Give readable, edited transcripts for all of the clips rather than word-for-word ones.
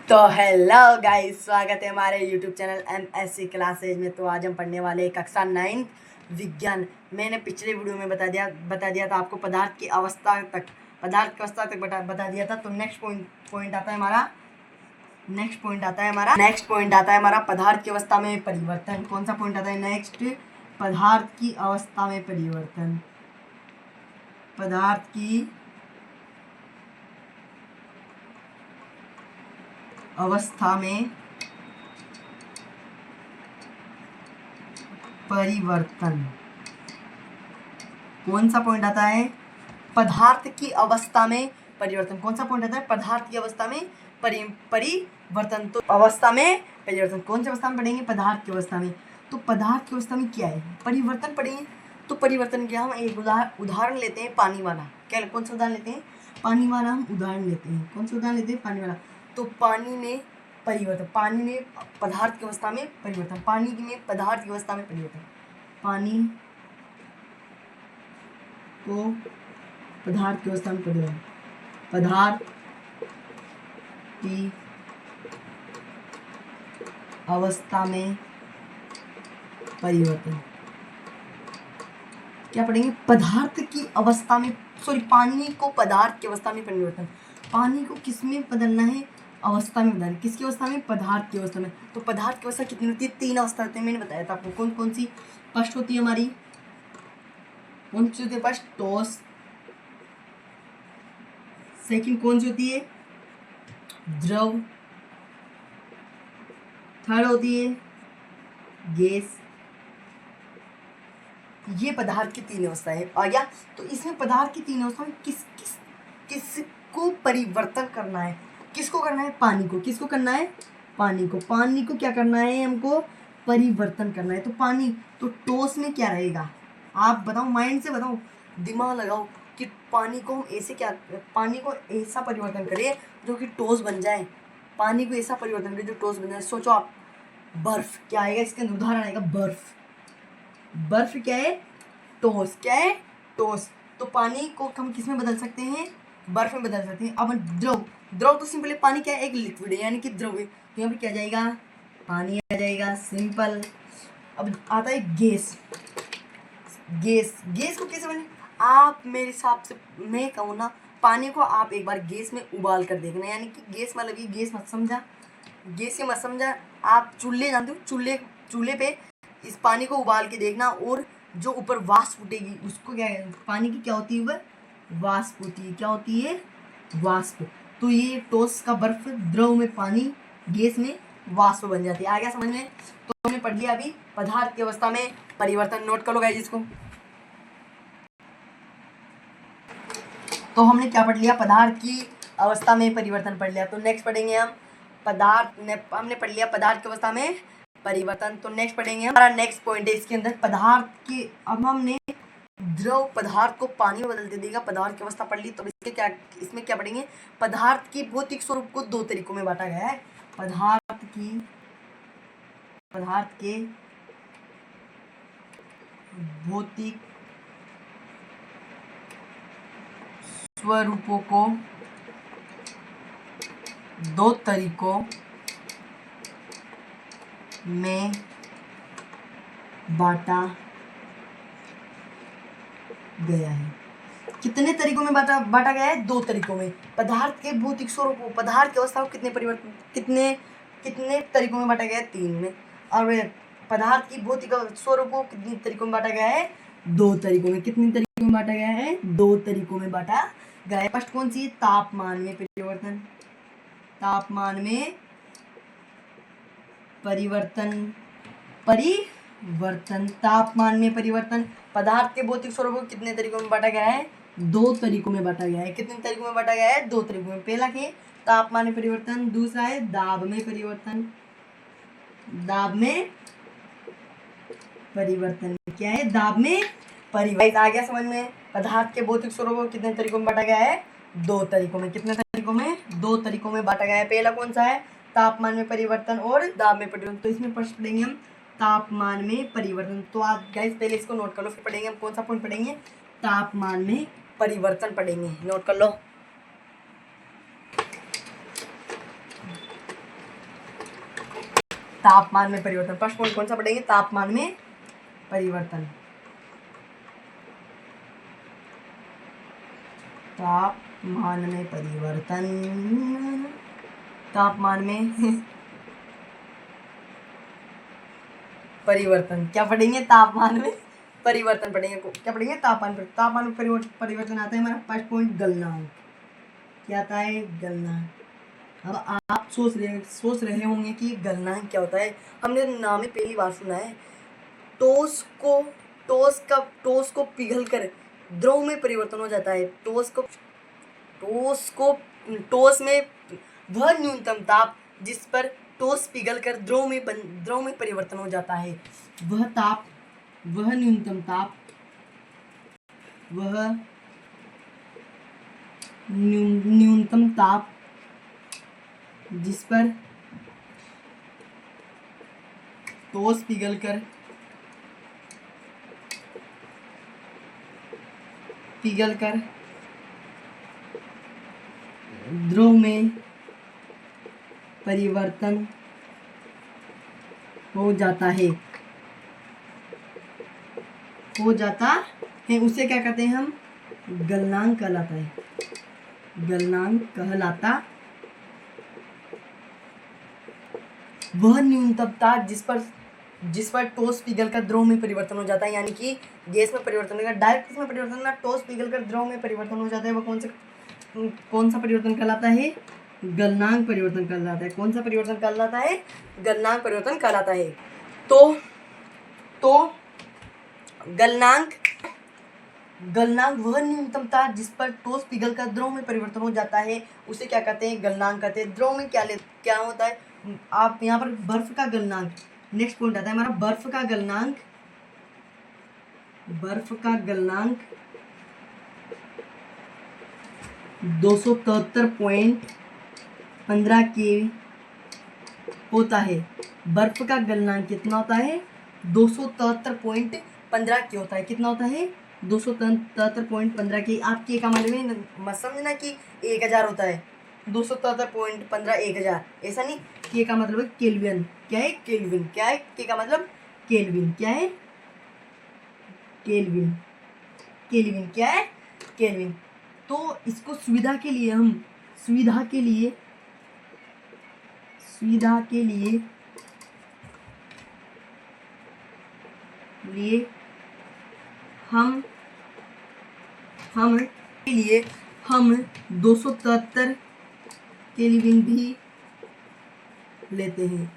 तो hello guys, स्वागत है हमारे यूट्यूब चैनल MSC क्लासेज में। तो आज हम पढ़ने वाले कक्षा 9 विज्ञान। मैंने पिछले वीडियो में बता दिया था आपको पदार्थ की अवस्था तक बता दिया था। तो नेक्स्ट पॉइंट आता है हमारा पदार्थ की अवस्था में परिवर्तन। कौन सा पॉइंट आता है नेक्स्ट? पदार्थ की अवस्था में परिवर्तन। पदार्थ की अवस्था में परिवर्तन। कौन सा पॉइंट आता है? पदार्थ की अवस्था में परिवर्तन। कौन सा पॉइंट आता है? पदार्थ की अवस्था में परिवर्तन। तो अवस्था में परिवर्तन कौन सी अवस्था में पढ़ेंगे? पदार्थ की अवस्था में। तो पदार्थ की अवस्था में क्या है? परिवर्तन पढ़ेंगे। तो परिवर्तन क्या? हम एक उदाहरण लेते हैं, पानी वाला। क्या कौन सा उदाहरण लेते हैं? पानी वाला हम उदाहरण लेते हैं। कौन सा उदाहरण लेते हैं? पानी वाला। तो पानी में परिवर्तन, पानी में पदार्थ की अवस्था में परिवर्तन, पानी में पदार्थ की अवस्था में परिवर्तन, पानी को पदार्थ की अवस्था में परिवर्तन, पदार्थ की अवस्था में परिवर्तन। क्या पढ़ेंगे? पदार्थ की अवस्था में, पानी को पदार्थ की अवस्था में परिवर्तन। पानी को किस में बदलना है? अवस्था में बदलना। किसकी अवस्था में? पदार्थ की अवस्था में। तो पदार्थ की अवस्था कितनी होती है? 3 अवस्था होती है। मैंने बताया था आपको। कौन कौन सी? फर्स्ट होती है हमारी, कौन सी होती है? फर्स्ट ठोस। सेकंड कौन सी होती है? द्रव। थर्ड होती है गैस। ये पदार्थ की 3 अवस्थाएं आ गया। तो इसमें पदार्थ की 3 अवस्था में किसको परिवर्तन करना है? किसको करना है? पानी को। किसको करना है? पानी को। पानी को क्या करना है? हमको परिवर्तन करना है। तो पानी, तो ठोस में क्या रहेगा? आप बताओ, माइंड से बताओ, दिमाग लगाओ कि पानी को हम पानी को ऐसा परिवर्तन करें जो कि ठोस बन जाए। पानी को ऐसा परिवर्तन करें जो ठोस बन जाए। सोचो आप, बर्फ क्या आएगा? इसके अंदर उदाहरण आएगा बर्फ। बर्फ क्या है? ठोस। क्या है? ठोस। तो पानी को हम किस में बदल सकते हैं? बर्फ में बदल सकते हैं। अब द्रव, द्रव तो सिंपल है, पानी क्या है? एक लिक्विड है, यानी कि द्रव है। तो यहाँ पे क्या जाएगा? पानी आ जाएगा, सिंपल। अब आता है गैस। गैस को कैसे बने? आप मेरे हिसाब से, मैं कहूँ ना, पानी को आप एक बार गैस में उबाल कर देखना। यानी कि गैस मतलब ये गैस मत समझा, गैस ये मत समझा। आप चूल्हे जानते हो? चूल्हे पे इस पानी को उबाल के देखना, और जो ऊपर वाष्प उठेगी उसको क्या है? पानी की क्या होती है? वह वाष्प होती है। क्या होती है? वाष्प। तो ये ठोस का बर्फ, द्रव में पानी, गैस में वाष्प बन जाती है। आ गया समझ में? तो हमने पढ़ लिया अभी पदार्थ की अवस्था में परिवर्तन। नोट कर लो गाइस इसको। तो हमने क्या पढ़ लिया? पदार्थ की अवस्था में परिवर्तन पढ़ लिया। तो नेक्स्ट पढ़ेंगे हम हमने पढ़ लिया पदार्थ की अवस्था में परिवर्तन। तो नेक्स्ट पढ़ेंगे हमारा नेक्स्ट पॉइंट है इसके अंदर पदार्थ की। अब हमने द्रव पदार्थ को पानी में बदल देगा, पदार्थ की अवस्था पढ़ ली। तो इसमें क्या पढ़ेंगे? पदार्थ की भौतिक स्वरूप को 2 तरीकों में बांटा गया है। पदार्थ के भौतिक स्वरूपों को 2 तरीकों में बांटा गया है। कितने तरीकों में बांटा गया है? 2 तरीकों में। पदार्थ के भौतिक स्वरूपों, पदार्थ की अवस्था को कितने तरीकों में बांटा गया है? 3 में। और पदार्थ की भौतिक स्वरूपों को कितने तरीकों में बांटा गया है? 2 तरीकों में। कितने तरीकों में बांटा गया है? 2 तरीकों में बांटा गया है। फर्स्ट कौन सी? तापमान में परिवर्तन। तापमान में परिवर्तन तापमान में परिवर्तन। पदार्थ के भौतिक स्वरूपों को कितने तरीकों में बांटा गया है? 2 तरीकों में बांटा गया है। कितने तरीकों में बांटा गया है? 2 तरीकों में। पहला क्या? तापमान में परिवर्तन। दूसरा है दाब में परिवर्तन। दाब में परिवर्तन क्या है? दाब में परिवर्तन। आ गया समझ में? पदार्थ के भौतिक स्वरूपों को कितने तरीकों में बांटा गया है? 2 तरीकों में। कितने तरीकों में? 2 तरीकों में बांटा गया है। पहला कौन सा है? तापमान में परिवर्तन और दाब में परिवर्तन। तो इसमें फर्स्ट पढ़ेंगे हम तापमान में परिवर्तन। तो आप गाइस पहले इसको नोट कर लो, फिर पढ़ेंगे हम कौन सा पॉइंट पढ़ेंगे? तापमान में परिवर्तन पढ़ेंगे। नोट कर लो। तापमान में परिवर्तन। फर्स्ट पॉइंट कौन सा पढ़ेंगे? तापमान में परिवर्तन। तापमान में परिवर्तन, तापमान में परिवर्तन। क्या पढ़ेंगे? तापमान में परिवर्तन पढ़ेंगे। क्या पढ़ेंगे? तापमान में परिवर्तन आता है हमारा फर्स्ट पॉइंट गलनांक। क्या आता है? गलनांक। अब आप सोच रहे होंगे कि गलनांक क्या होता है। हमने नाम ही पहली बार सुना है। ठोस को पिघलकर द्रव में परिवर्तन हो जाता है। ठोस में वह न्यूनतम ताप जिस पर ठोस पिघलकर द्रव में परिवर्तन हो जाता है। वह न्यूनतम ताप जिस पर ठोस पिघलकर द्रव में परिवर्तन हो जाता है उसे क्या कहते हैं हम? गलनांक कहलाता है। गलनांक कहलाता वह न्यूनतम ताप जिस पर ठोस पिघलकर द्रव में परिवर्तन हो जाता है। यानी कि गैस में परिवर्तन होगा, डायरेक्ट इसमें परिवर्तन ना, ठोस पिघलकर द्रव में परिवर्तन हो जाता है। वह कौन सा परिवर्तन कहलाता है? गलनांक परिवर्तन कहलाता है। कौन सा परिवर्तन कहलाता है? गलनांक परिवर्तन कहलाता है। तो गलनांक वह न्यूनतम ताप जिस पर ठोस पिघलकर द्रव में परिवर्तन हो जाता है, उसे क्या कहते हैं? गलनांक कहते हैं। द्रव में क्या होता है? आप यहाँ पर बर्फ का गलनांक, नेक्स्ट पॉइंट आता है हमारा बर्फ का गलनांक 273.15 के होता है। बर्फ का गलनांक कितना होता है? 273.15 के होता है। कितना होता है? 273.15 के। आप के का मतलब मत समझना कि 1000 होता है। 273.15 1000 ऐसा नहीं। के का मतलब है केल्विन। क्या है? केल्विन। क्या है के का मतलब? केल्विन। क्या है? केल्विन। क्या है? केल्विन। तो इसको सुविधा के लिए हम हम 273 केल्विन भी लेते हैं।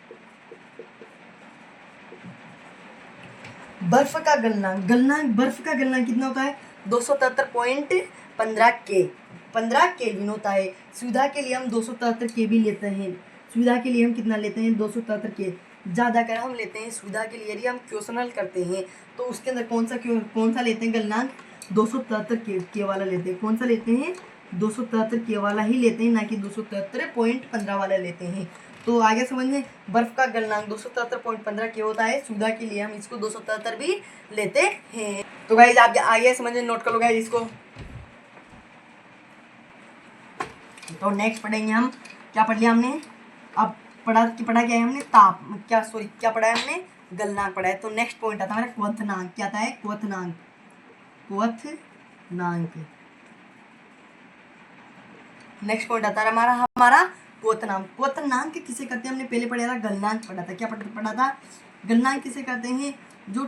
बर्फ का गलनांक कितना होता है? 273.15 के 15 केल्विन होता है। सुविधा के लिए हम 273 के भी लेते हैं। सुविधा के लिए हम कितना लेते हैं? 273 के। ज़्यादा कर हम लेते हैं सुविधा के लिए। यदि हम क्वेश्चन हल करते हैं तो उसके अंदर कौन सा लेते हैं? गलनांक 273 के वाला लेते हैं। कौन सा लेते हैं? 273 के वाला ही लेते हैं, ना कि 273.15 वाला लेते हैं। तो आगे समझने, बर्फ का गलनांक 273.15 के होता है। सुविधा के लिए हम इसको 273 भी लेते हैं। तो गाइस आप आगे समझने, नोट कर लो गाइस इसको। तो नेक्स्ट पढ़ेंगे हम, क्या पढ़ लिया हमने? अब पढ़ा क्या है हमने? क्या पढ़ा है हमने? गलनांक पढ़ा है। तो नेक्स्ट पॉइंट आता है हमारा क्वथनांक। क्या आता है? क्वथनांक। नेक्स्ट पॉइंट आता है हमारा क्वथनांक किसे कहते हैं? हमने पहले पढ़ा था, गलनांक पढ़ा था। क्या पढ़ा था? गलनांक किसे कहते हैं? जो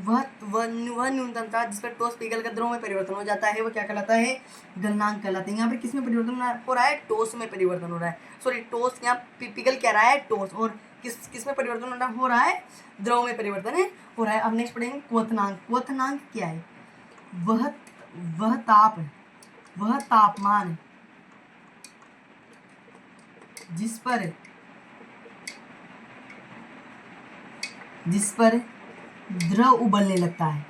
वह न्यूनतम था जिस पर ठोस पिघलकर द्रव में परिवर्तन हो जाता है, वो क्या कहलाता है? गलनांक कहलाते हैं। यहाँ पे किसमें परिवर्तन हो रहा है? ठोस में परिवर्तन हो रहा है। सॉरी, ठोस यहाँ पिघल क्या रहा है? ठोस। और किसमें परिवर्तन हो रहा है? द्रव में परिवर्तन हो रहा है। अब नेक्स्ट पढ़ेंगे क्वथनांक। क्वथनांक क्या है? वह तापमान जिस पर द्रव उबलने लगता है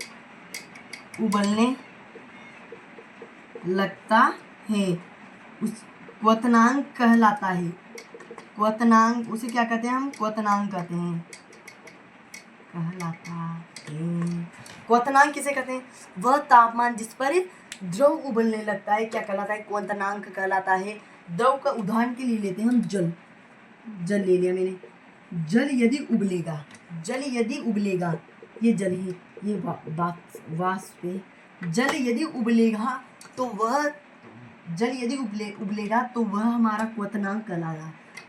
उस क्वथनांक कहलाता है। क्वथनांक उसे क्या कहते हैं? हम क्वथनांक कहते हैं। क्वथनांक किसे कहते हैं? वह तापमान जिस पर द्रव उबलने लगता है क्या कहलाता है? क्वथनांक कहलाता है। द्रव का उदाहरण के लिए लेते हैं हम जल ले लिया मैंने। जल यदि उबलेगा, जल यदि उबलेगा, ये जल ही, ये वाष्प है। जल यदि उबलेगा तो वह, जल यदि उबलेगा तो वह हमारा क्वथनांक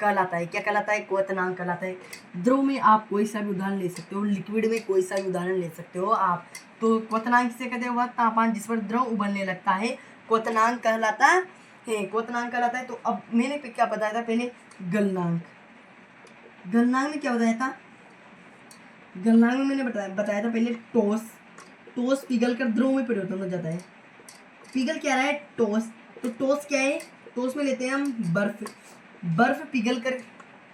कहलाता है। क्या कहलाता है? क्वथनांक कहलाता है। द्रव में आप कोई सा भी उदाहरण ले सकते हो, लिक्विड में कोई सा भी उदाहरण ले सकते हो आप। तो क्वथनांक किसे कहते हैं? वह तापमान जिस पर द्रव उबलने लगता है क्वथनांक कहलाता है, क्वथनांक कहलाता है। तो अब मैंने क्या बताया था पहले? गलनांक। गलनांक में क्या बताया था? गलनांक में मैंने बताया था पहले टॉस पिघल कर द्रव में परिवर्तन हो जाता है। पिघल क्या रहा है? टॉस। तो टॉस क्या है? टॉस में लेते हैं हम बर्फ पिघल कर,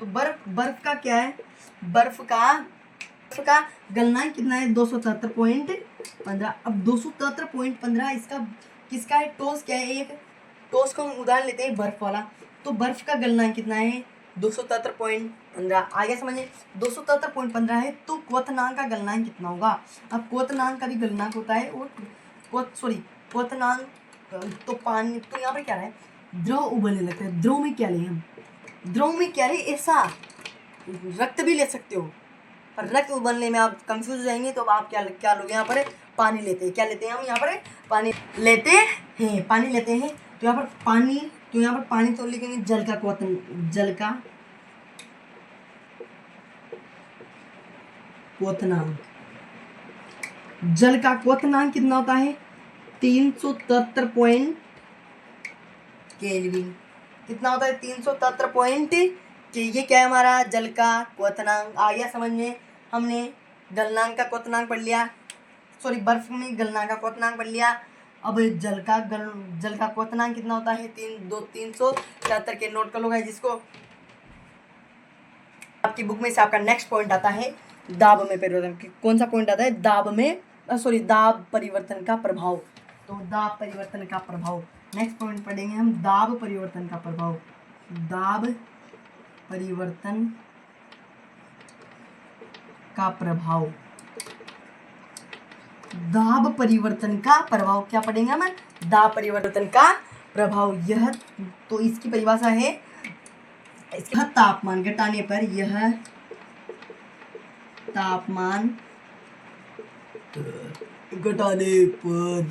तो बर्फ का क्या है? बर्फ का गलनांक कितना है? 273.15। अब 273.15 इसका किसका है? टॉस क्या है? एक टॉस को हम उदाहरण लेते हैं बर्फ वाला, तो बर्फ का गलनांक कितना है? 273.15। आगे समझिए, 273.15 है तो क्वथनांक का गलनांक कितना होगा? अब क्वथनांक का भी गलनांक होता है, और क्वथनांक, तो पानी, तो यहाँ पर क्या है? द्रव उबलने लगता है। द्रव में क्या ले हम? द्रव में क्या ले? ऐसा रक्त भी ले सकते हो, पर रक्त उबलने में आप कंफ्यूज हो जाएंगे, तो अब आप क्या लोगे? यहाँ पर पानी लेते हैं। क्या लेते हैं हम? यहाँ पर पानी लेते हैं, पानी लेते हैं। तो यहाँ पर पानी तो लिखेंगे जल का क्वथनांक। जल का क्वथनांक कितना होता है? 373 पॉइंट केल्विन। कितना होता है? 373 पॉइंट के। ये क्या है? हमारा जल का क्वथनांक। आ गया समझ में? हमने गलनांक का क्वथनांक पढ़ लिया, बर्फ में गलनांक का क्वथनांक पढ़ लिया। अब जल का क्वथनांक कितना होता है? 373 के। नोट कर लो गाइस जिसको। आपकी बुक में से आपका नेक्स्ट पॉइंट आता है दाब में परिवर्तन। कौन सा पॉइंट आता है? दाब परिवर्तन का प्रभाव। तो दाब परिवर्तन का प्रभाव, नेक्स्ट पॉइंट पढ़ेंगे हम, दाब परिवर्तन का प्रभाव। दाब परिवर्तन का प्रभाव, दाब परिवर्तन का प्रभाव। क्या पढ़ेंगे हम? दाब परिवर्तन का प्रभाव। यह, तो इसकी परिभाषा है, इसका तापमान घटाने पर, यह तापमान घटाने पर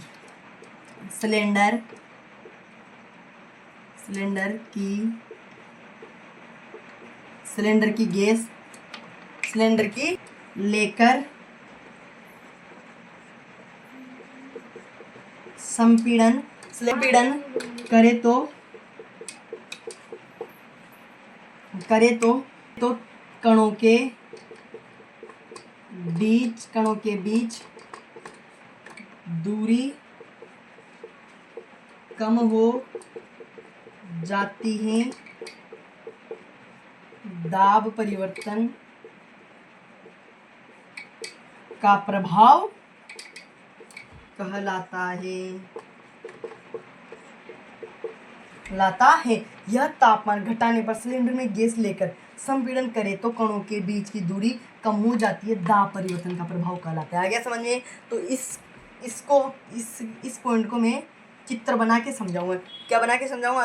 सिलेंडर की लेकर संपीड़न करे तो कणों के बीच दूरी कम हो जाती है। दाब परिवर्तन का प्रभाव कहलाता है। यह तापमान घटाने पर सिलेंडर में गैस लेकर संपीड़न करे तो कणों के बीच की दूरी कम हो जाती है। दाब परिवर्तन का प्रभाव कहलाता है। आगे समझिए। तो इस पॉइंट को मैं चित्र बना के समझाऊंगा। क्या बना के समझाऊंगा?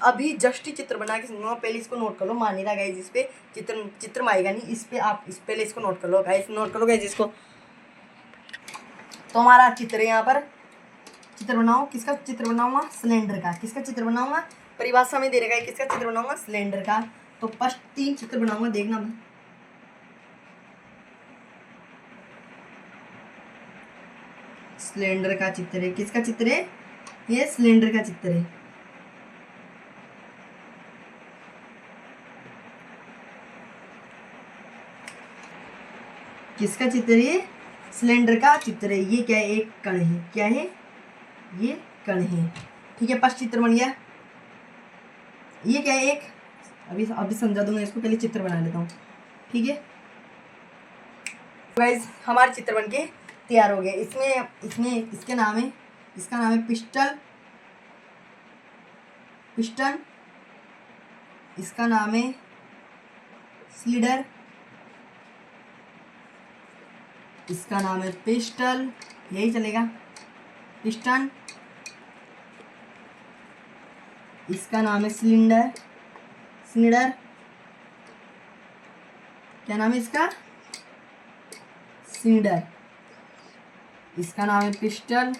अभी जस्ट चित्र बना के समझाऊंगा। पहले इसको नोट कर लो। मान रहा गाइस, इस पे चित्र में आएगा नहीं, इस पे आप पहले इसको नोट कर लो गाइस। नोट कर लो गाइस इसको। तो हमारा चित्र है, यहाँ पर चित्र बनाओ। किसका चित्र बनाऊंगा? सिलेंडर का। किसका चित्र बनाऊंगा? परिभाषा में दे रखा है किसका चित्र बनाऊंगा? सिलेंडर का। तो फर्स्ट 3 चित्र बनाऊंगा, देखना। मैं सिलेंडर का चित्र है। किसका चित्र है? ये सिलेंडर का चित्र है। किसका चित्र है? सिलेंडर का चित्र है। ये क्या है? एक कण है। क्या है? ये कण है। ठीक है, फर्स्ट चित्र बन गया। ये क्या है? एक, अभी समझा दूंगा इसको, पहले चित्र बना लेता हूँ। ठीक है गाइस, हमारे चित्र बन के तैयार हो गए। इसमें इसका नाम है पिस्टन। इसका नाम है सिलेंडर। इसका नाम है पिस्टल, यही चलेगा, पिस्टन। इसका नाम है सिलेंडर। क्या नाम है इसका? सिंडर। इसका नाम है पिस्टन।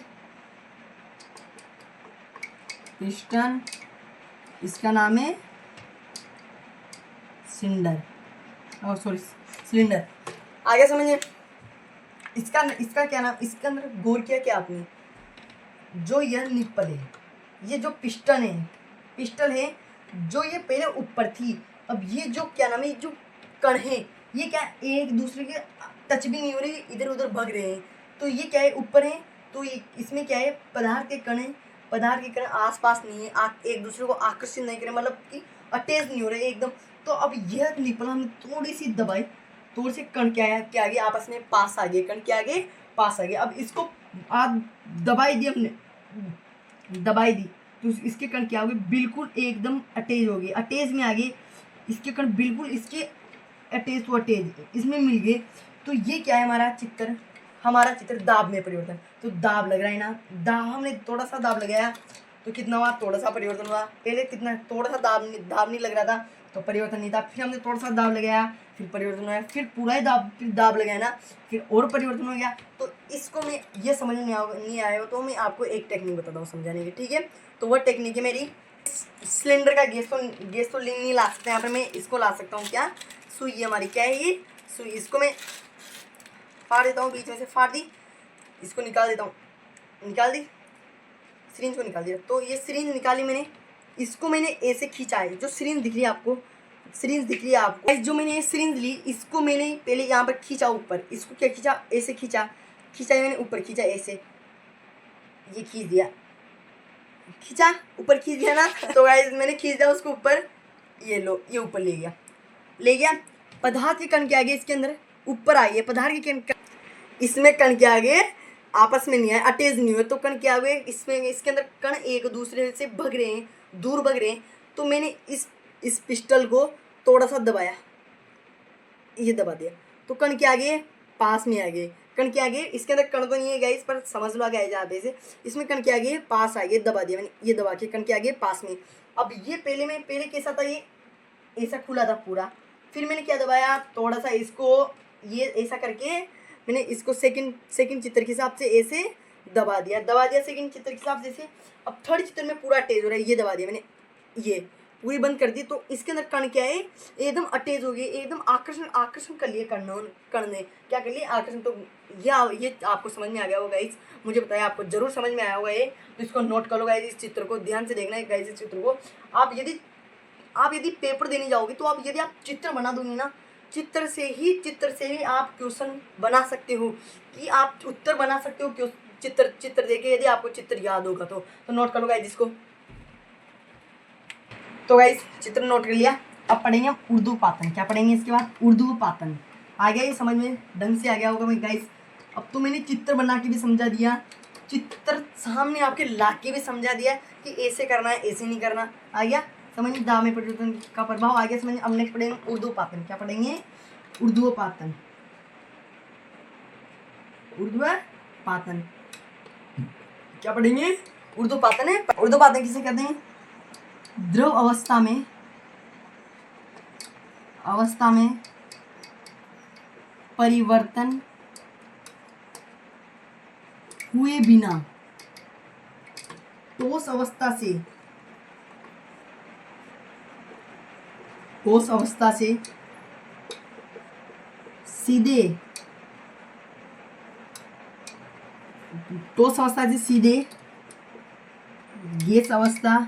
पिस्टन। इसका नाम है सिंडर, और सॉरी सिलेंडर। आगे समझिए। इसका क्या नाम, इसके अंदर गौर किया क्या आपने? जो यह निप्पल है, ये जो पिस्टन है, पिस्टल है, जो ये पहले ऊपर थी, अब ये जो क्या नाम है, ये जो कण है, ये क्या एक दूसरे के टच भी नहीं हो रहे, इधर उधर भग रहे हैं। तो ये क्या है, ऊपर है, तो इसमें क्या है, पदार्थ के कण है। पदार्थ के कण आसपास नहीं है, एक दूसरे को आकर्षित नहीं करे, मतलब कि अटैच नहीं हो रहे एकदम। तो अब यह निप्पल हमने थोड़ी सी दबाई, थोड़ी सी कण क्या आ गया आपस में पास आ गए, कण क्या आ गए, पास आ गए। अब इसको आप दबाई दी हमने, दबाई दी, तो इसके कण क्या हो गए, बिल्कुल एकदम अटैच हो गए, अटैच में आ गए इसके कण, बिल्कुल इसके अटैच टू अटैच इसमें मिल गए। तो ये क्या है हमारा चित्र दाब में परिवर्तन। तो दाब लग रहा है ना, दाब हमने थोड़ा सा दाब लगाया तो कितना हुआ, थोड़ा सा परिवर्तन हुआ। पहले कितना, थोड़ा सा दाब नहीं लग रहा था तो परिवर्तन नहीं था, फिर हमने थोड़ा सा दाब लगाया, फिर परिवर्तन हुआ, फिर पूरा ही दाब लगाया ना, फिर और परिवर्तन हो गया। तो इसको मैं ये समझ में नहीं आया हो तो मैं आपको एक टेक्निक बताता हूँ समझाने की, ठीक है? तो वह टेक्निक है मेरी, सिलेंडर का गैस तो नहीं ला सकते यहाँ पर, मैं इसको ला सकता हूँ। क्या? सुई हमारी, क्या है ये सुई, इसको मैं फाड़ देता हूँ, बीच में से फाड़ दी, इसको निकाल देता हूँ, निकाल दी, सिरिंज को निकाल दिया। तो ये सिरिंज निकाली मैंने, इसको मैंने ऐसे खींचा है, जो सिरिंज दिख रही है आपको, सिरिंज दिख रही है आपको, जो मैंने ये सिरिंज ली, इसको मैंने पहले यहाँ पर खींचा ऊपर, इसको क्या खींचा, ऐसे खींचा मैंने ऊपर खींचा, ऐसे ये खींच दिया, खींचा ऊपर खींच दिया ना। तो गाइस मैंने खींच दिया उसको ऊपर, ये लो, ये ऊपर ले गया। पदार्थ के कण के आगे इसके अंदर ऊपर आई है, पदार्थ के कण, इसमें कण के आगे आपस में नहीं है, अटैच नहीं हुए, तो कण क्या हुए, इसमें इसके अंदर कण एक दूसरे से भग रहे हैं, दूर भग रहे हैं। तो मैंने इस पिस्टल को थोड़ा सा दबाया, ये दबा दिया, तो कण के आगे पास में आ गए, कण के आगे, इसके अंदर कण तो नहीं है गाइस, पर समझ लो आगे जाते से, इसमें कण के आगे पास आ गए, दबा दिया मैंने, ये दबा के कण के आगे पास में। अब ये पहले कैसा था, ये ऐसा खुला था पूरा, फिर मैंने क्या दबाया, थोड़ा सा इसको ये ऐसा करके मैंने इसको सेकंड चित्र के हिसाब से ऐसे दबा दिया सेकंड चित्र के हिसाब से। अब थर्ड चित्र में पूरा अटैच हो रहा है, ये दबा दिया मैंने, ये पूरी बंद कर दी। तो इसके अंदर कण क्या है, एकदम अटैच हो गए, एकदम आकर्षण कर लिए कण ने क्या कर लिया, आकर्षण। तो ये आपको समझ में आ गया होगा गाइस, मुझे बताया आपको जरूर समझ में आया होगा ये। तो इसको नोट कर लो गाइस, इस चित्र को ध्यान से देखना है गाइस। इस चित्र को आप यदि पेपर देने जाओगे, तो यदि आप चित्र बना दोगे ना, चित्र से ही आप क्वेश्चन बना सकते हो, कि आप उत्तर बना सकते हो चित्र देके, यदि आपको चित्र याद होगा तो नोट कर लो गाइस इसको। तो गाइस चित्र नोट कर लिया, अब पढ़ेंगे हम उर्दू पातन। क्या पढ़ेंगे इसके बाद? उर्दू पातन। आ गया ये समझ में, ढंग से आ गया होगा मैं गाइस। अब तो मैंने चित्र बना के भी समझा दिया, चित्र सामने आपके ला के भी समझा दिया कि ऐसे करना है, ऐसे नहीं करना। आ गया समझ में, दाव में परिवर्तन का प्रभाव आ गया समझ में। अब नेक्स्ट पढ़ेंगे उर्दू पातन। क्या पढ़ेंगे? उर्दू पातन। उर्दू पातन क्या पढ़ेंगे? उर्दू पातन है। उर्दू पातन किसे कहते हैं? द्रव अवस्था में परिवर्तन हुए बिना ठोस अवस्था से सीधे गैस अवस्था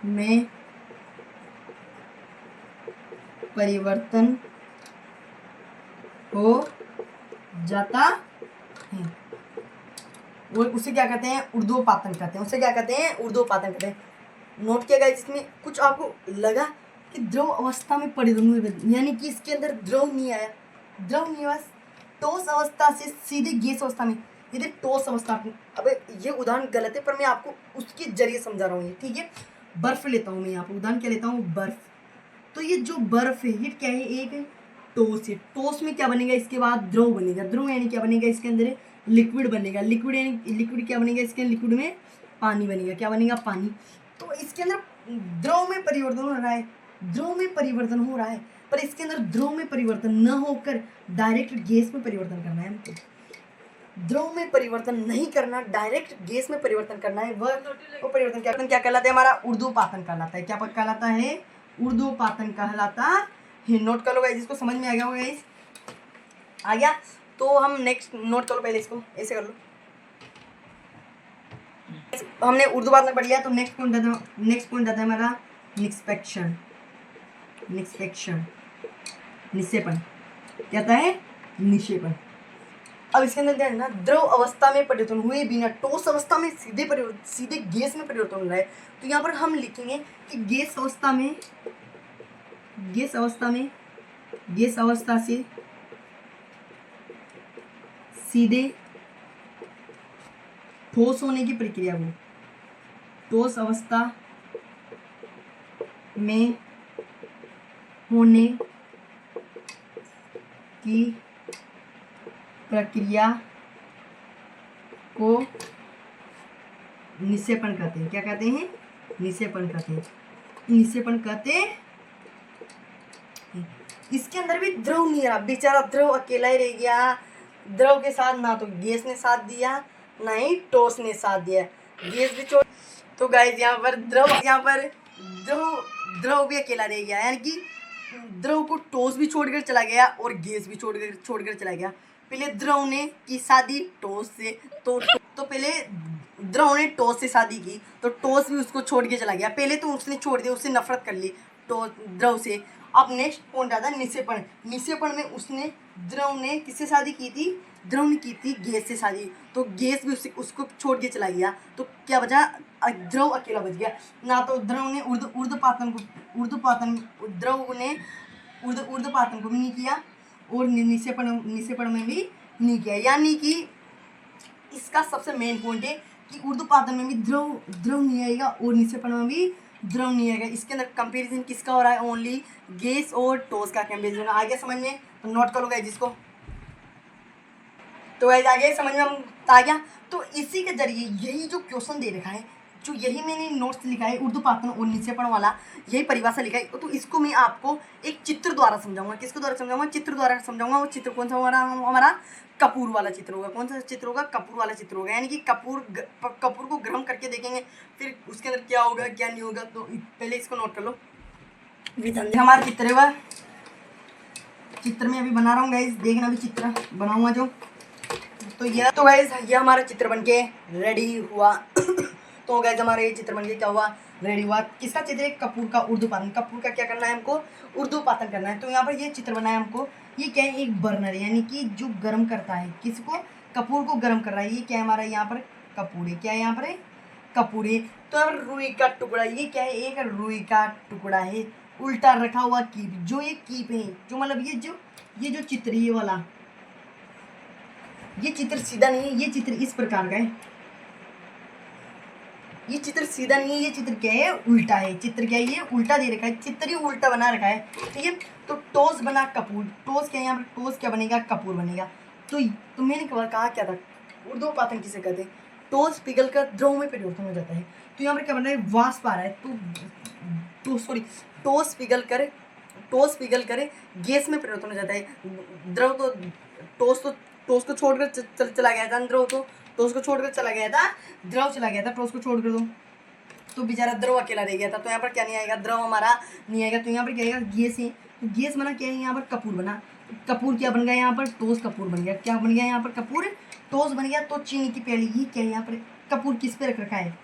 में परिवर्तन हो जाता है, वो उसे क्या कहते हैं? ऊर्ध्वपातन कहते हैं। उसे क्या कहते हैं? ऊर्ध्वपातन कहते हैं। नोट किया गया, जिसमें कुछ आपको लगा कि द्रव अवस्था में परिवर्तन हुए, यानी कि इसके अंदर द्रव नहीं आया, ठोस अवस्था से सीधे गैस अवस्था में। यदि ठोस अवस्था, अब ये उदाहरण गलत है, पर मैं आपको उसके जरिए समझा रहा हूँ ये, ठीक है? बर्फ लेता हूँ मैं यहाँ पर उदाहरण, क्या लेता हूँ? बर्फ। तो ये जो बर्फ है, ये क्या है? एक ठोस है। ठोस में क्या बनेगा? इसके बाद द्रव बनेगा। द्रव यानी क्या बनेगा? इसके अंदर लिक्विड बनेगा। लिक्विड यानी लिक्विड क्या बनेगा? इसके लिक्विड में पानी बनेगा। क्या बनेगा? पानी। तो इसके अंदर द्रव में परिवर्तन हो रहा है, द्रव में परिवर्तन हो रहा है, पर इसके अंदर द्रव में परिवर्तन न होकर डायरेक्ट गैस में परिवर्तन करना है हमको। द्रव में परिवर्तन नहीं करना, डायरेक्ट गैस में परिवर्तन करना है। वो परिवर्तन क्या कहलाता है हमारा? ऊर्ध्वपातन कहलाता है। क्या कहलाता है? ऊर्ध्वपातन कहलाता है। नोट कर लो गाइस, इसको समझ में आ गया होगा गाइस? आ गया? तो हम नेक्स्ट नोट कर लो, पहले इसको ऐसे कर लो। हमने ऊर्ध्वपातन पढ़ लिया, तो नेक्स्ट पॉइंट आता है हमारा निष्पेक्षण। निक्षेपण क्या होता है? निक्षेपण। अब इसके अंदर ध्यान ना, द्रव अवस्था में परिवर्तन हुए बिना ठोस अवस्था में सीधे गैस में परिवर्तन हो रहा है। तो यहाँ पर हम लिखेंगे कि गैस अवस्था से सीधे ठोस होने की प्रक्रिया को ठोस अवस्था में होने की प्रक्रिया को निक्षेपण कहते हैं। क्या कहते हैं? निक्षेपण कहते हैं। इसके अंदर भी द्रव नहीं रहा, बेचारा द्रव अकेला ही रह गया। द्रव के साथ ना तो गैस ने साथ दिया, ना ही ठोस ने साथ दिया। गैस भी छोड़, तो गाइस यहाँ पर द्रव भी अकेला रह गया, यानी कि द्रव को ठोस भी छोड़कर चला गया और गैस भी छोड़कर चला गया। पहले द्रव ने की शादी ठोस से, तो पहले द्रव ने ठोस से शादी की, तो ठोस भी उसको छोड़ के चला गया। पहले तो उसने छोड़ दिया, उससे नफरत कर ली द्रव से। अब नेक्स्ट पॉइंट आता है निक्षेपण। निक्षेपण में द्रव ने किससे शादी की थी? द्रव ने की थी गैस से शादी, तो गैस भी उसको छोड़ के चला गया। तो क्या बचा? द्रव अकेला बच गया। ना तो द्रव ने ऊर्ध्वपातन को भी नहीं किया और निक्षेपण में भी नहीं किया। यानी कि इसका सबसे मेन पॉइंट है कि ऊर्ध्वपातन में भी द्रव नहीं आएगा और निक्षेपण में भी द्रव नहीं आएगा। इसके अंदर कंपैरिजन किसका हो रहा है? ओनली गैस और ठोस का कंपैरिजन। आगे समझ में? तो नोट करो गाइस जिसको, तो गाइस आगे समझ में हम आ गया। तो इसी के जरिए यही जो क्वेश्चन दे रखा है, जो यही मैंने नोट्स लिखा है ऊर्ध्वपातन और निक्षेपण वाला, यही परिभाषा लिखा है, तो इसको मैं आपको एक चित्र द्वारा समझाऊंगा। किसके द्वारा समझाऊंगा? चित्र द्वारा समझाऊंगा। वो चित्र कौन सा हमारा कपूर वाला चित्र होगा। कौन सा चित्र होगा? कपूर वाला चित्र होगा। यानी कि कपूर को गर्म करके देखेंगे, फिर उसके अंदर क्या होगा क्या नहीं होगा। तो पहले इसको नोट कर लो। हमारा चित्र है, वह चित्र में अभी बना रहा हूँ गाइस, देखना भी चित्र बनाऊंगा जो। तो गाइस ये हमारा चित्र बनके रेडी हुआ। तो गाइस हमारा ये चित्र बनके क्या हुआ? रेडी हुआ। किसका चित्र है? कपूर का ऊर्ध्वपातन। कपूर का क्या करना है हमको? ऊर्ध्वपातन करना है। तो यहाँ पर ये चित्र बना है हमको। ये क्या है? एक बर्नर, यानी कि जो गर्म करता है। किसको? कपूर को गर्म कर रहा है। ये क्या है हमारा? यहाँ पर कपूर है। क्या है यहाँ पर? कपूर है। तो यहाँ पर रुई का टुकड़ा, ये क्या है? एक रुई का टुकड़ा है। उल्टा रखा हुआ कीप, जो ये कीप है, जो मतलब ये जो चित्र ये वाला, ये चित्र सीधा नहीं है, ये चित्र इस प्रकार का है। ये चित्र सीधा नहीं है, ये चित्र क्या है? उल्टा है। चित्र क्या है? ये उल्टा दे रखा है, चित्र ही उल्टा बना रखा है। ठीक है, तो टोस बना कपूर। टोस क्या है यहाँ पर? टोस क्या बनेगा? कपूर बनेगा। तो मैंने कहा क्या था? ऊर्ध्वपातन किसे कहते हैं? टोस पिघल कर द्रव में परिवर्तन हो जाता है। तो यहाँ पर क्या बन रहा है? वाष्प आ रहा है। टोस पिघल कर गैस में परिवर्तन हो जाता है। द्रव तो टोस को छोड़कर चला गया था, द्रव तो टोस को छोड़कर चला गया था, द्रव चला गया था टोस को छोड़कर, तो बेचारा द्रव अकेला रह गया था। तो यहाँ पर क्या नहीं आएगा? द्रव हमारा नहीं आएगा। तो यहाँ पर क्या आएगा? गैस है। तो गैस बना क्या है? यहाँ पर कपूर बना। कपूर क्या बन गया? यहाँ पर टोस कपूर बन गया। क्या बन गया? यहाँ पर कपूर टोस बन गया। तो चीनी की प्याली, ये क्या है? यहाँ पर कपूर किस पे रख रखा है?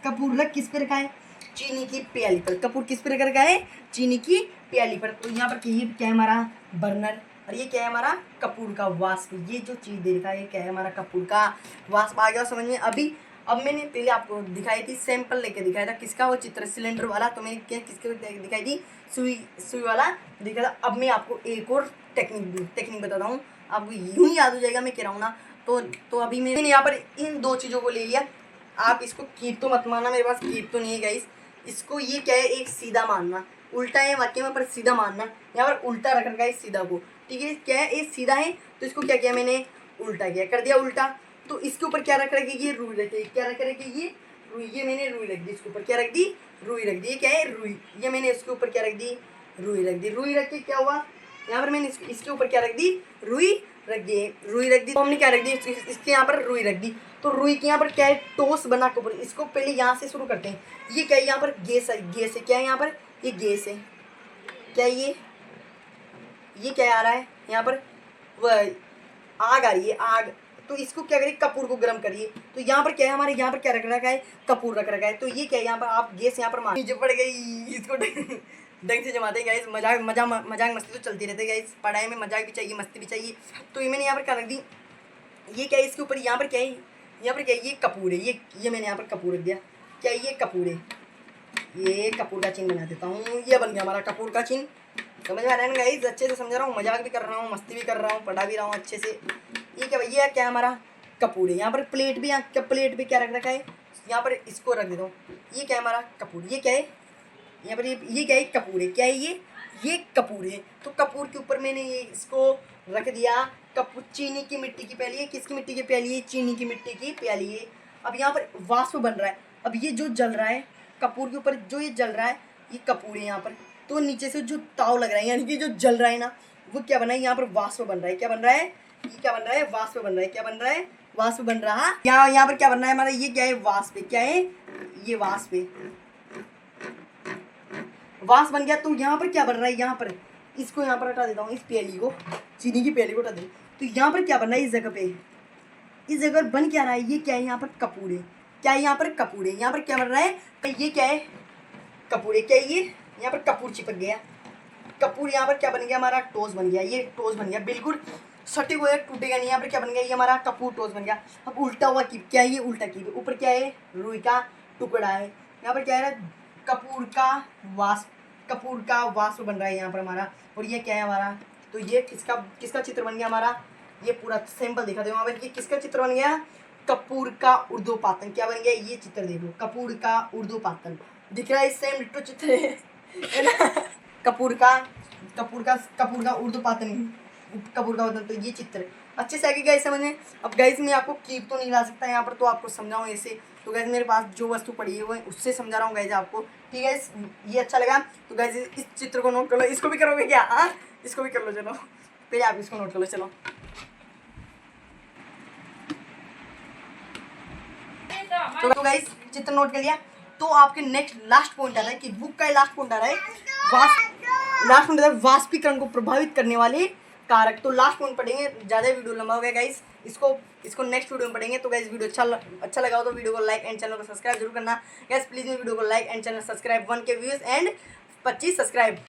कपूर रख किस पे रखा है? चीनी की प्याली पर। कपूर किस पे रख रखा है? चीनी की प्याली पर। तो यहाँ पर ये क्या है? हमारा बर्नर। और ये क्या है? हमारा कपूर का वाष्प। ये जो चीज़ दे रखा है क्या है? हमारा कपूर का वाष्प। आ गया समझ में? अब मैंने पहले आपको दिखाई थी, सैंपल लेके दिखाया था। किसका? वो चित्र सिलेंडर वाला। तो मैंने क्या किसके दिखाई थी? सुई वाला दिखाया था। अब मैं आपको एक और टेक्निक बताता हूँ, आपको यूँ ही याद हो जाएगा मैं कह रहा हूँ ना। तो अभी मैंने यहाँ पर इन दो चीज़ों को ले लिया। आप इसको कीप तो मत मानना, मेरे पास कीप तो नहीं है गाइस। इसको ये क्या है? एक सीधा मानना। उल्टा है वाक्य में, पर सीधा मानना। यहाँ पर उल्टा रख रखा है इस सीधा को। ठीक है, क्या है? ये सीधा है, तो इसको क्या किया मैंने? उल्टा किया, कर दिया उल्टा। तो इसके ऊपर क्या रख रखेगी? ये रुई रखेगी। क्या रख रखेगी? ये रुई, ये मैंने रुई रख दी इसके ऊपर, क्या रख दी, रुई रख दी, ये क्या है, रुई, ये मैंने इसके ऊपर क्या रख दी, रुई रख दी। रुई रख के क्या हुआ, यहाँ पर मैंने इसके ऊपर क्या रख दी, रुई रख दी, रुई रख दी, तो हमने क्या रख दी, इसके यहाँ पर रुई रख दी। तो रुई के यहाँ पर क्या है, टोस बना के ऊपर, इसको पहले यहाँ से शुरू करते हैं। ये क्या है, यहाँ पर गैस है, गैस है, क्या है यहाँ पर, ये गैस है, क्या है ये क्या आ रहा है यहाँ पर, वह आग आ रही है, आग। तो इसको क्या करिए, कपूर को गर्म करिए। तो यहाँ पर क्या है, हमारे यहाँ पर क्या रख रखा है, कपूर रख रखा है। तो ये क्या है, यहाँ पर आप गैस यहाँ पर नीचे पड़ गई, इसको ढंग से जमाते हैं गाइस। मजाक मस्ती तो चलती रहती है गाइस, पढ़ाई में मजाक भी चाहिए, मस्ती भी चाहिए। तो ये मैंने यहाँ पर क्या रख दी, ये क्या है, इसके ऊपर यहाँ पर क्या है, यहाँ पर क्या है, ये कपूर है, ये मैंने यहाँ पर कपूर रख दिया, क्या है, ये कपूर है, ये कपूर का चिन्ह बना देता हूँ। ये बन गया हमारा कपूर का चिन्ह। समझ में आ रहा है ना गाइस, अच्छे से समझा रहा हूँ, मजाक भी कर रहा हूँ, मस्ती भी कर रहा हूँ, पढ़ा भी रहा हूँ अच्छे से। ये क्या भैया, क्या हमारा कपूर है। यहाँ पर प्लेट भी, यहाँ प्लेट भी क्या रख रखा है, यहाँ पर इसको रख देता हूँ। ये क्या है हमारा कपूर, ये क्या है, यहाँ पर ये क्या है, कपूर है, क्या है ये कपूर है। तो कपूर के ऊपर मैंने ये इसको रख दिया। कपूर चीनी की मिट्टी की प्याली है, किसकी मिट्टी की प्याली है, चीनी की मिट्टी की प्याली है। अब यहाँ पर वाष्प बन रहा है। अब ये जो जल रहा है कपूर के ऊपर, जो ये जल रहा है, ये कपूर है यहाँ पर। तो नीचे से जो ताव लग रहा है, यानी कि जो जल रहा है ना, वो क्या बना है, यहाँ पर वाष्प बन रहा है। क्या बन रहा है, ये क्या बन रहा है, वाष्प बन रहा है। क्या बन रहा है, वाष्प बन रहा है। यहाँ पर क्या बन रहा है हमारा, ये क्या है, वाष्प है, क्या है, ये वाष्प है, वाष्प बन गया। तो यहाँ पर क्या बन रहा है, यहाँ पर इसको यहाँ पर हटा देता हूँ, इस प्याली को, चीनी की प्याली को हटा दे। तो यहाँ पर क्या बन रहा है, इस जगह पे, इस जगह पर बन क्या रहा है, ये क्या है, यहाँ पर कपूर है, क्या है, यहाँ पर कपूर है। यहाँ पर क्या बन रहा है, ये क्या है, कपूर है, क्या है ये, यहाँ पर कपूर चिपक गया। कपूर यहाँ पर क्या बन गया, हमारा टोस बन गया। ये टोस बन गया, बिल्कुल सटीक हो गया, टूटेगा नहीं। यहाँ पर क्या बन गया, ये हमारा कपूर टोस बन गया। अब उल्टा हुआ कीप, क्या है, ये उल्टा कीप, ऊपर क्या है, रुई का टुकड़ा है। यहाँ पर क्या है, कपूर का वाष्प बन रहा है यहाँ पर हमारा। और ये क्या है हमारा, तो ये किसका चित्र बन गया हमारा, ये पूरा सैंपल दिखा दो वहाँ पर, ये किसका चित्र बन गया, कपूर का ऊर्ध्वपातन। क्या बन गया, ये चित्र देखो, कपूर का ऊर्ध्वपातन दिख रहा है, सेम डिट्टो चित्र है ना। कपूर का ऊर्ध्वपातन, कपूर का, तो ये चित्र अच्छे से आगे गाइस समझने। अब गाइस मैं आपको कीप तो नहीं ला सकता यहाँ पर, तो आपको समझाऊँ ऐसे। तो गाइस मेरे पास जो वस्तु पड़ी है वो उससे समझा रहा हूँ गाइस आपको, ठीक है। ये अच्छा लगा तो गाइस इस चित्र को नोट कर लो। इसको भी करोगे क्या, हाँ इसको भी कर लो, चलो पहले आप इसको नोट कर लो, चलो। तो गाइस चित्र नोट कर लिया। तो आपके नेक्स्ट लास्ट पॉइंट आ रहा है कि बुक का लास्ट पॉइंट आ रहा है, लास्ट पॉइंट वाष्पीकरण को प्रभावित करने वाले कारक। तो लास्ट पॉइंट पढ़ेंगे, ज़्यादा वीडियो लंबा हो गया गाइस, इसको नेक्स्ट वीडियो में पढ़ेंगे। तो गाइस वीडियो अच्छा लगा हो तो वीडियो को लाइक एंड चैनल को सब्सक्राइब जरूर करना गाइस, प्लीज़। वीडियो को like and channel subscribe 1K views and 25 subscribe.